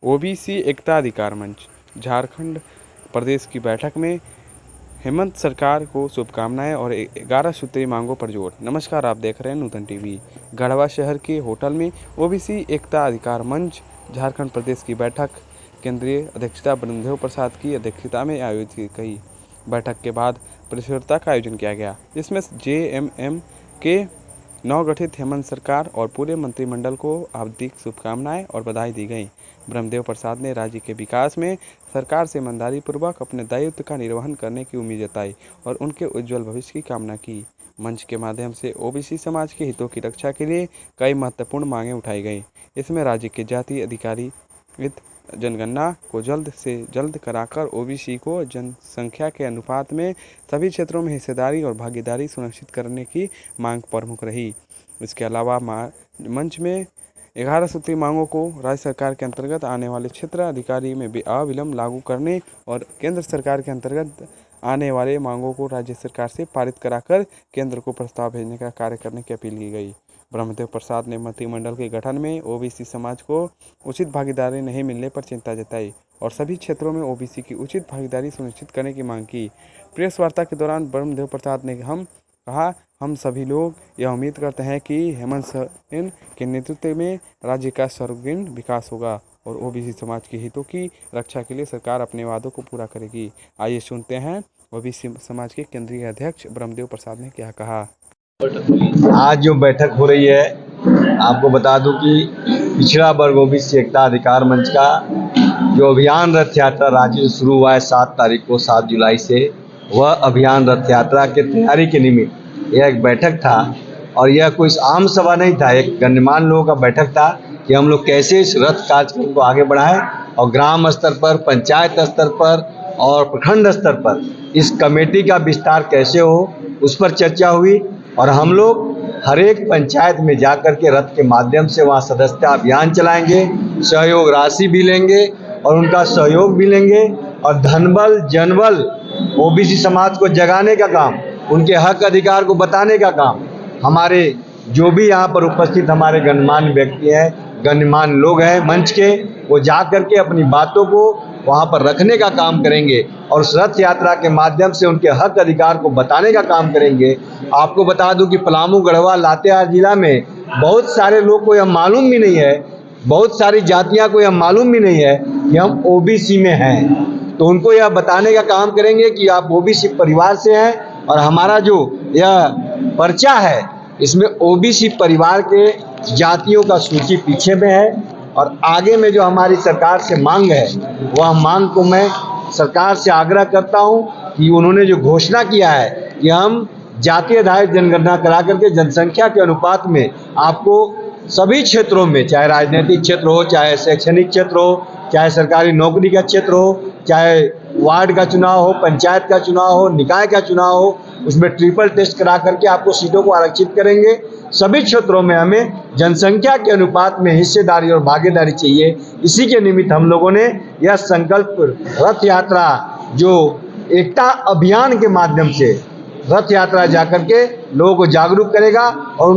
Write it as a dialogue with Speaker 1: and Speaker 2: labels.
Speaker 1: OBC एकता अधिकार मंच झारखंड प्रदेश की बैठक में हेमंत सरकार को शुभकामनाएं और 11 सूत्री मांगों पर जोर। नमस्कार, आप देख रहे हैं नूतन टीवी। गढ़वा शहर के होटल में ओबीसी एकता अधिकार मंच झारखंड प्रदेश की बैठक केंद्रीय अध्यक्षता ब्रह्मदेव प्रसाद की अध्यक्षता में आयोजित की गई। बैठक के बाद प्रेस वार्ता का आयोजन किया गया। इसमें जेएमएम के नवगठित हेमंत सरकार और पूरे मंत्रिमंडल को हार्दिक शुभकामनाएं और बधाई दी गई। ब्रह्मदेव प्रसाद ने राज्य के विकास में सरकार से ईमानदारी पूर्वक अपने दायित्व का निर्वहन करने की उम्मीद जताई और उनके उज्जवल भविष्य की कामना की। मंच के माध्यम से ओबीसी समाज के हितों की रक्षा के लिए कई महत्वपूर्ण मांगें उठाई गई। इसमें राज्य के जातीय अधिकारी जनगणना को जल्द से जल्द कराकर ओबीसी को जनसंख्या के अनुपात में सभी क्षेत्रों में हिस्सेदारी और भागीदारी सुनिश्चित करने की मांग प्रमुख रही। इसके अलावा मंच में 11 सूत्री मांगों को राज्य सरकार के अंतर्गत आने वाले क्षेत्र अधिकारी में अविलंब लागू करने और केंद्र सरकार के अंतर्गत आने वाले मांगों को राज्य सरकार से पारित कराकर केंद्र को प्रस्ताव भेजने का कार्य करने की अपील की गई। ब्रह्मदेव प्रसाद ने मंत्रिमंडल के गठन में ओबीसी समाज को उचित भागीदारी नहीं मिलने पर चिंता जताई और सभी क्षेत्रों में ओबीसी की उचित भागीदारी सुनिश्चित करने की मांग की। प्रेस वार्ता के दौरान ब्रह्मदेव प्रसाद ने कहा, हम सभी लोग यह उम्मीद करते हैं कि हेमंत सोरेन के नेतृत्व में राज्य का सर्वांगीण विकास होगा और ओबीसी समाज के हितों की रक्षा के लिए सरकार अपने वादों को पूरा करेगी। आइए सुनते हैं ओबीसी समाज के केंद्रीय अध्यक्ष ब्रह्मदेव प्रसाद ने क्या कहा।
Speaker 2: आज जो बैठक हो रही है, आपको बता दूं कि पिछड़ा वर्ग ओबीसी एकता अधिकार मंच का जो अभियान रथ यात्रा राज्य से शुरू हुआ है 7 तारीख को 7 जुलाई से, वह अभियान रथ यात्रा के तैयारी के निमित्त यह एक बैठक था। और यह कोई आम सभा नहीं था, एक गणमान्य लोगों का बैठक था कि हम लोग कैसे इस रथ कार्यक्रम को आगे बढ़ाएं और ग्राम स्तर पर, पंचायत स्तर पर और प्रखंड स्तर पर इस कमेटी का विस्तार कैसे हो, उस पर चर्चा हुई। और हम लोग हर एक पंचायत में जाकर के रथ के माध्यम से वहाँ सदस्यता अभियान चलाएंगे, सहयोग राशि भी लेंगे और उनका सहयोग भी लेंगे और धनबल जनबल ओबीसी समाज को जगाने का काम, उनके हक अधिकार को बताने का काम हमारे जो भी यहाँ पर उपस्थित हमारे गणमान्य व्यक्ति हैं, गणमान्य लोग हैं मंच के, वो जा करके अपनी बातों को वहाँ पर रखने का काम करेंगे और उस रथ यात्रा के माध्यम से उनके हक अधिकार को बताने का काम करेंगे। आपको बता दूं कि पलामू, गढ़वा, लातेहार जिला में बहुत सारे लोग को यह मालूम भी नहीं है, बहुत सारी जातियां को यह मालूम भी नहीं है कि हम ओबीसी में हैं। तो उनको यह बताने का काम करेंगे कि आप ओबीसी परिवार से हैं और हमारा जो यह पर्चा है इसमें ओबीसी परिवार के जातियों का सूची पीछे में है। और आगे में जो हमारी सरकार से मांग है, वह मांग को मैं सरकार से आग्रह करता हूं कि उन्होंने जो घोषणा किया है कि हम जातीय आधारित जनगणना करा करके जनसंख्या के अनुपात में आपको सभी क्षेत्रों में, चाहे राजनीतिक क्षेत्र हो, चाहे शैक्षणिक क्षेत्र हो, चाहे सरकारी नौकरी का क्षेत्र हो, चाहे वार्ड का चुनाव हो, पंचायत का चुनाव हो, निकाय का चुनाव हो, उसमें ट्रिपल टेस्ट करा करके आपको सीटों को आरक्षित करेंगे। सभी क्षेत्रों में हमें जनसंख्या के अनुपात में हिस्सेदारी और भागीदारी चाहिए। इसी के निमित्त हम लोगों ने यह संकल्प रथ यात्रा जो एकता अभियान के माध्यम से रथ यात्रा जाकर के लोगों को जागरूक करेगा और